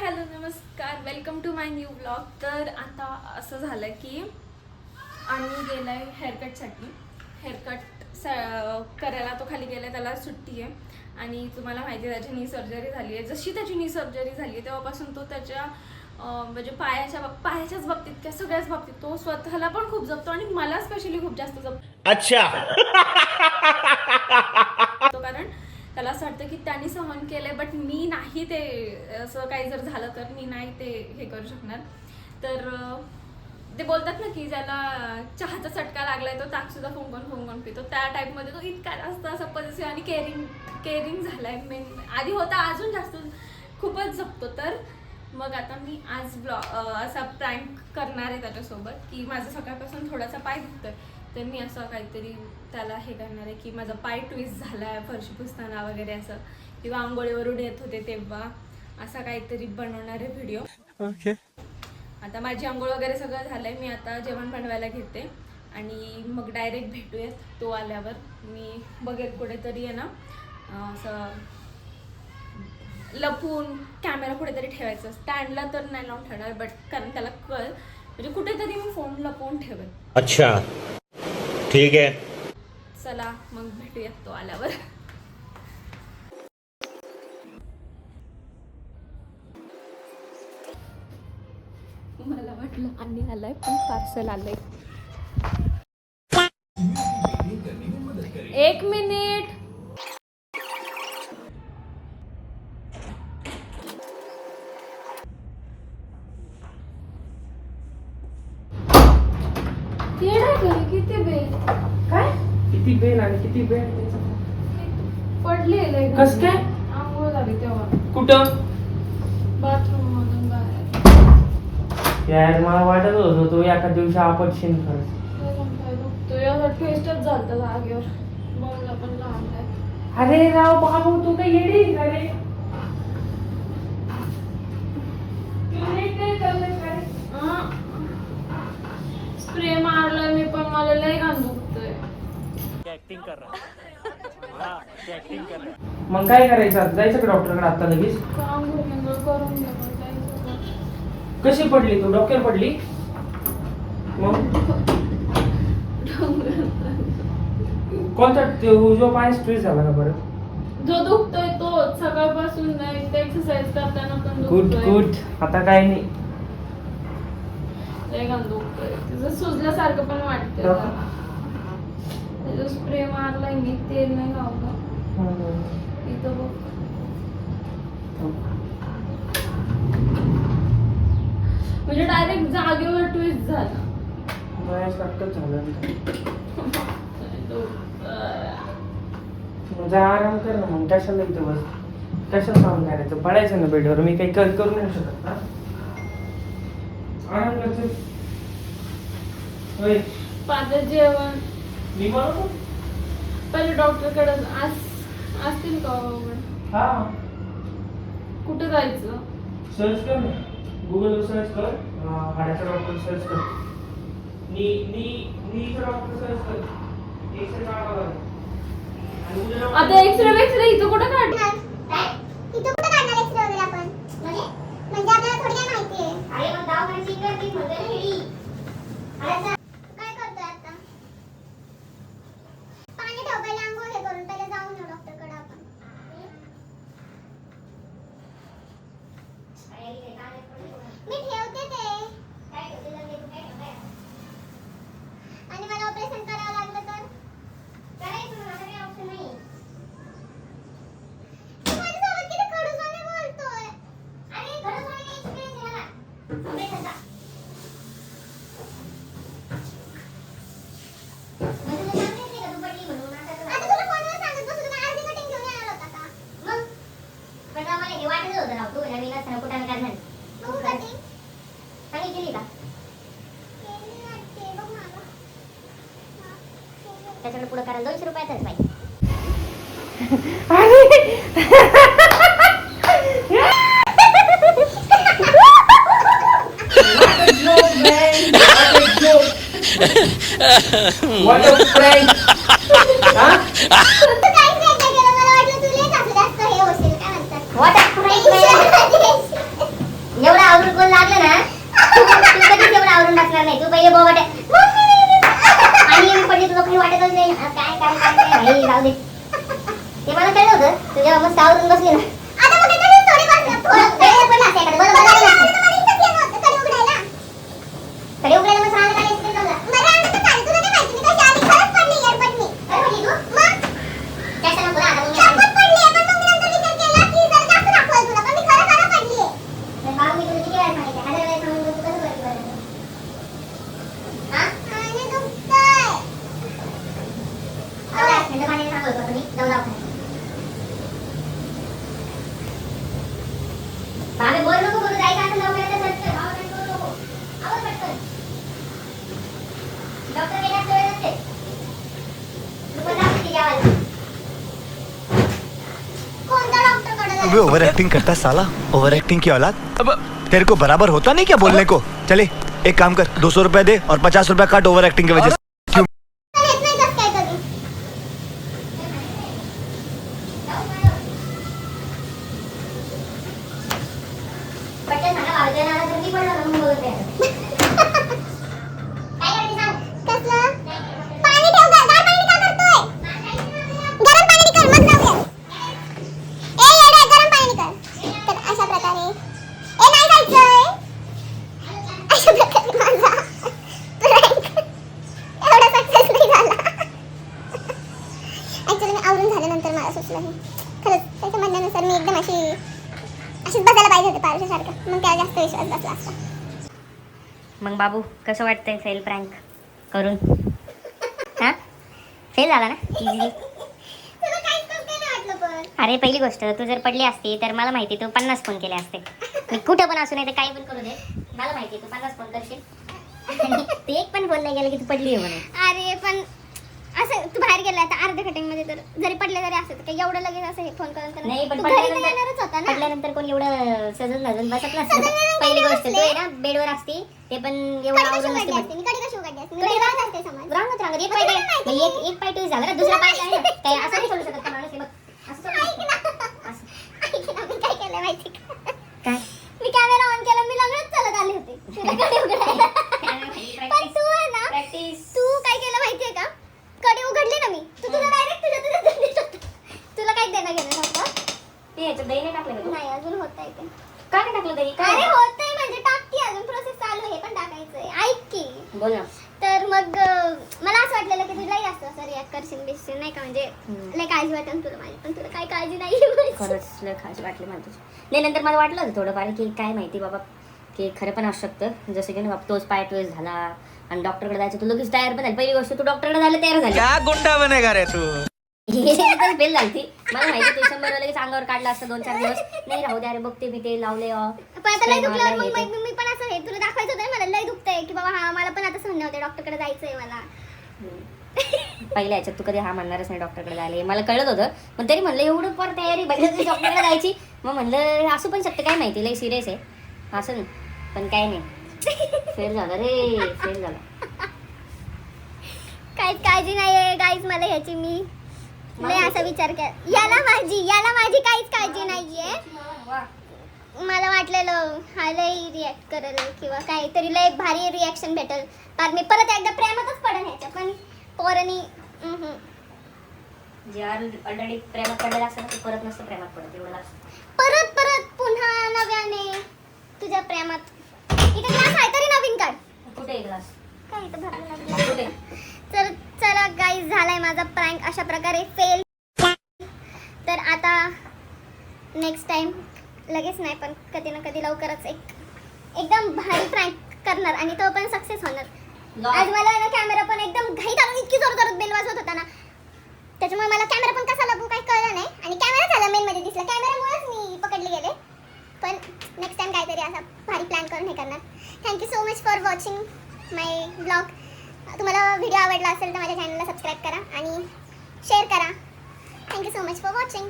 Hello नमस्कार, welcome to my new blog. तर आता असं झालं की आम्ही गेला आहे हेअरकटसाठी. करायला तो खाली गेला, त्याला सुट्टी आहे. आणि तुम्हाला माहिती आहे त्याची नी सर्जरी झाली आहे. जशी त्याची नी सर्जरी झाली आहे तेव्हापासून तो त्याच्या म्हणजे पायाच्याच बाबतीत त्या सगळ्याच बाबतीत तो स्वतःला पण खूप जपतो आणि मला स्पेशली खूप जास्त जपतो. अच्छा. कारण त्याला असं वाटतं की त्यांनी सहन केलंय, बट मी नाही. ते असं काही जर झालं तर मी नाही ते हे करू शकणार. तर ते बोलतात ना की ज्याला चहाचा चटका लागलाय तो ताकसुद्धा फुंकून पितो. त्या टाईपमध्ये तो इतका जास्त असा पॉझिटिव्ह आणि केअरिंग झालाय. आधी होता, अजून जास्त खूपच जपतो. तर मग आता मी आज असा प्रँक करणार आहे त्याच्यासोबत की माझा सकाळपासून थोडासा पाय दुखतोय. तर मी असं काहीतरी त्याला हे करणार आहे की माझा पाय ट्विस्ट झाला आहे फरशी पुसताना वगैरे असं, किंवा आंघोळीवरून येत होते तेव्हा असा काहीतरी बनवणार आहे व्हिडिओ. ओके. आता माझी आंघोळ वगैरे सगळं झालंय. मी आता जेवण बनवायला घेते आणि मग डायरेक्ट भेटूयात. तो आल्यावर मी बघेल कुठेतरी आहे ना असं लपून कॅमेरा कुठेतरी ठेवायचं. स्टँडला तर नाही लावून ठेवणार, बट कारण त्याला म्हणजे कुठेतरी मी फोन लपवून ठेवेल. अच्छा ठीक आहे. चला मग भेटूयात तो आल्यावर. मला वाटलं आणि आलाय पण पार्सल आलंय. 1 मिनिट. किती बेल काय किती बेल आणि किती बेल पडलेलं आहे. कस काय आंघोळ झाली तेव्हा कुठं बाथरूम मधून बाहेर. यार मला वाटत होतं तो एका दिवशी आपटशील खरंच. टेस्टच झालं जागेवर. बॉम्बला पण लहान आहे. अरे राव बाबू तू काय येडी अरे स्प्रे मारलाय मी पण मला लय घाम दुखतोय. ऍक्टिंग कर रहा ऍक्टिंग कर रहा. मग काय करायचं आता? जायचं का डॉक्टरकडे आता लगेच? काम करून घे पण जायचं. कशी पडली तू? डॉक्टर पडली मग कोणता जो पाय स्ट्रेस झाला का बरं? जो दुखतोय तो सकाळपासून एक्सरसाइज करताना पण गुड दुखतोय. गुड. आता काय नाही. लय घाम दुखतोय. तिचं सुजल्यासारखं पण वाटतंय. त्याचा स्प्रे मारलाय मी, तेल नाही लावलं. इथं बघ. म्हणजे डायरेक्ट जागेवर ट्विस्ट झाला. झालं जा आराम कर ना. मग कशाला इथं बस? कशाला काम करायचं? पडायचं ना बेडवर. मी काही करू नाही शकत ना. आराम करतो. होय पाच जेवण मी बनवतो. पहिले डॉक्टरकडे असतील का? हा कुठे जायचं? सर्च कर ना. गुगलवर सर्च कर. हाडाचा डॉक्टर सर्च कर. नीचा डॉक्टर सर्च कर. एक्सरे काढावा लागेल. आता एक्सरे इथं कुठं काढणार? इथं कुठं काढणार एक्सरे वगैरे आपण? म्हणजे आपल्याला थोडी काय माहिती आहे. अरे मग दवाखान्याची गर्दी म्हणजे हेडी. अरे काय करतोय आता? पाणी ठेव पहिले, आंघोळ हे करून पहिले जाऊन येऊ डॉक्टरकडे आपण. मी ठेवते ते. आणि मला ऑपरेशन करावं लागलं तर करायचं ना. माझा काही ऑप्शन नाही. तू माझ्यासोबत किती खडूसवाने बोलतोय. अरे खडूसवाने एक्सपिरियन्स आहे मला ऑपरेशनचा. आता तुला कोणाला सांगत बसू? तुला अर्धी कटिंग घेऊन येणार होता का? मग पण आम्हाला हे वाटत होतं राव. तू नवीन असताना कुठं करणार? मग कटिंग सांगितली का? केली वाटते बघ मला. त्याच्याकडे पुढे करायला 200 रुपयाचाच पाहिजे. What a prank! हा? तू काहीच नाही केलं. मला वाटलं तुला जास्त हे होशील. काय म्हणतात? What a prank! ऐकणार नाही. तू पहिले बोबट आहे. आणि मी पडली तुला काही वाटतच नाही. काय काय काय काय भाई जाऊ दे. ते मला कळलं होतं. तुझ्या मस्त आवरून बसली ना. आता मग त्याच्यात थोडी बस. पण असते एखादं. बरोबर कडे उघडायला मग सांगायला काय येते तुला? बरं आता तर चालू तुला काय माहिती मी कशी आली खरंच पडली एअरपोर्टनी. काय पडली तू? मग त्याच्या नको आता मग शपथ पडली पण मग मी नंतर विचार केला की जरा जास्त दाखवायला तुला पण मी खरं खरं पडली आहे. तर बाबा मी तुला किती वेळा सांगितलं 1000 वेळा सांगून तू कसं पडली बरं? हां? आणि दुखतंय. आवडा थंड पाण्याने सांगतो तुम्ही जाऊ जाऊ. बाबा बोल नको बोलू जायचं असं लवकर सर्च कर. बाबा नाही बोलू नको. आवाज पटकन. डॉक्टर गेल्या वेळ नसते. तू पण जाऊ तिच्या वाला. कोणता डॉक्टरकडे जायचं? अबे ओवर एक्टिंग करता है साला, ओवर एक्टिंग की औलाद। अब तेरे को बराबर होता नहीं क्या बोलने को? चले एक काम कर, 200 रुपया दे और 50 रुपया काट ओवर एक्टिंग की वजह से। क्यों? येत नाही कसं काय कधी? पटकन सांगा बाबा त्याला आला तर मी पडलो ना म्हणून बोलत आहे. काय करायचं सांग? कसलं? पाणी ठेव गार पाणी का करतोय? गरम पाणी कर मग जाऊया. ए येडे गरम पाणी कर. तर अशा प्रकारे ए नाही जायचंय. अशा प्रकारे माझा prank एवढा सक्सेस नाही झाला. ऍक्च्युली मी आवरून झाल्यानंतर मला सुचलं हे खरंच त्याच्या म्हणण्यानुसार मी एकदम अशीच बसायला पाहिजे होते पारुशासारखं. मग त्याला जास्त विश्वास बसला असता. मग बाबू कसं वाटतंय फेल प्रँक करून? हां फेल झाला ना इझिली. तुला काहीच कसं काय नाही वाटलं पण? अरे पहिली गोष्ट तू जर पडली असती तर मला माहिती तू 50 फोन केले असते. मी कुठं पण असू नाही तर काही पण करू दे मला माहिती तू 50 फोन करशील. आणि ते एक पण फोन नाही गेला की तू पडली आहे म्हणून. अरे पण असं तू बाहेर गेला आता अर्ध्या कटिंगमध्ये तर जरी पडले तरी असं काही एवढं लगेच असं हे फोन करून नाही पण तू घरी तर येणारच होता ना. पडल्यानंतर कोण एवढं सजून धजून बसत नसतं. पहिली गोष्ट तू आहे ना बेडवर असती ते पण एवढं आवडून नसते. मी कधी कशी उघडली असते? मी घरी राहत असते समज. रांगत रांगत एक पाय एक पाय टूस झाला ना दुसरा पाय काय ना काय असं नाही करू शकत का माणूस हे बघ असं सोडू शकतो. असं. ऐक ना, मी काय केलं माहिती का? काय मी कॅमेरा ऑन केला मी लगेच चालत आले होते तुला कडी उघडायला. पण तू आहे ना प्रॅक्टिस तू काय केलं माहितीये का? कडी उघडली ना मी तू तुला डायरेक्ट तुझ्या दंडीत होता. तुला काही देणं घेणं नव्हतं. ते ह्याच्यात दही नाही टाकलं का तू? नाही अजून होतंय ते. का नाही टाकलं दही? अरे काय होतंय म्हणजे टाक की अजून प्रोसेस चालू आहे हे पण टाकायचंय. ऐक की बोल ना. तर मग मला असं वाटलेलं की तुलाही असं रिॲक्ट करशील बिशील नाही का म्हणजे लय काळजी वाटेल तुला माझी पण तुला काही काळजी नाही माझी. खरंच लय खास वाटले मला तुझं. नाही नंतर मला वाटलं होतं थोडंफार की काय माहिती बाबा की खरं पण असू शकतं जसं की ना बाबा तोच पाय टोच झाला आणि डॉक्टरकडे जायचं तू लगेच तयार पण झाली. पहिली गोष्ट तू डॉक्टरकडे जायला तयार झाली. क्या गुंडा बनेगा रे तू? फेल झाली मला माहिती तू 100 लगेच अंगावर काढला असतं 2-4 दिवस. नाही राहू दे अरे बघते मी ते लावले पण आता लय दुखल्यावर मग मी पण असं हे तुला दाखवायचं होतं ना मला लय दुखतंय की बाबा हा मला पण आता सहन होते डॉक्टरकडे जायचंय मला. पहिल्या ह्याच्यात तू कधी हा म्हणणारच नाही डॉक्टरकडे जायला हे मला कळत होतं. पण तरी म्हणलं एवढं पर तयारी पहिल्या डॉक्टरकडे जायची. मग म्हणलं असू पण शकतं काय माहिती लय सिरियस आहे असं नाही पण काय नाही फेल झाला रे फेल झाला. काहीच काळजी नाहीये गाईज मला ह्याची मी लय असा विचार केला याला माझी काहीच काळजी नाहीये. मला वाटलेलं हा लय रिॲक्ट करेल किंवा काहीतरी लय भारी रिॲक्शन भेटेल तर मी परत एकदा प्रेमातच पडेन ह्याच्या पण पोरांनी जे ऑलरेडी प्रेमात पडलेलं असतं ना ते परत नसतं प्रेमात पडत एवढं परत पुन्हा नव्याने तुझ्या प्रेमात. इथे ग्लास आहे तरी नवीन काढ. कुठे ग्लास काय इथं भरलेला glass? कुठे तर चला गाईज झालाय माझा प्रँक अशा प्रकारे फेल. तर आता नेक्स्ट टाइम लगेच नाही पण कधी ना कधी लवकरच एकदम भारी प्रँक करणार आणि तो पण सक्सेस होणार. आज मला ना कॅमेरा पण एकदम घाईत आणून इतकी जोरात बेल वाजवत होता ना त्याच्यामुळे मला कॅमेरा पण कसा लागू काही कळलं नाही आणि कॅमेरा झाला मेन मध्ये दिसला कॅमेरामुळेच मी पकडले गेले. पण नेक्स्ट टाइम काहीतरी असा भारी प्लॅन करून हे करणार. Thank you so much for watching my vlog. तुम्हाला व्हिडिओ आवडला असेल तर माझ्या चॅनलला सबस्क्राईब करा आणि शेअर करा. Thank you so much for watching.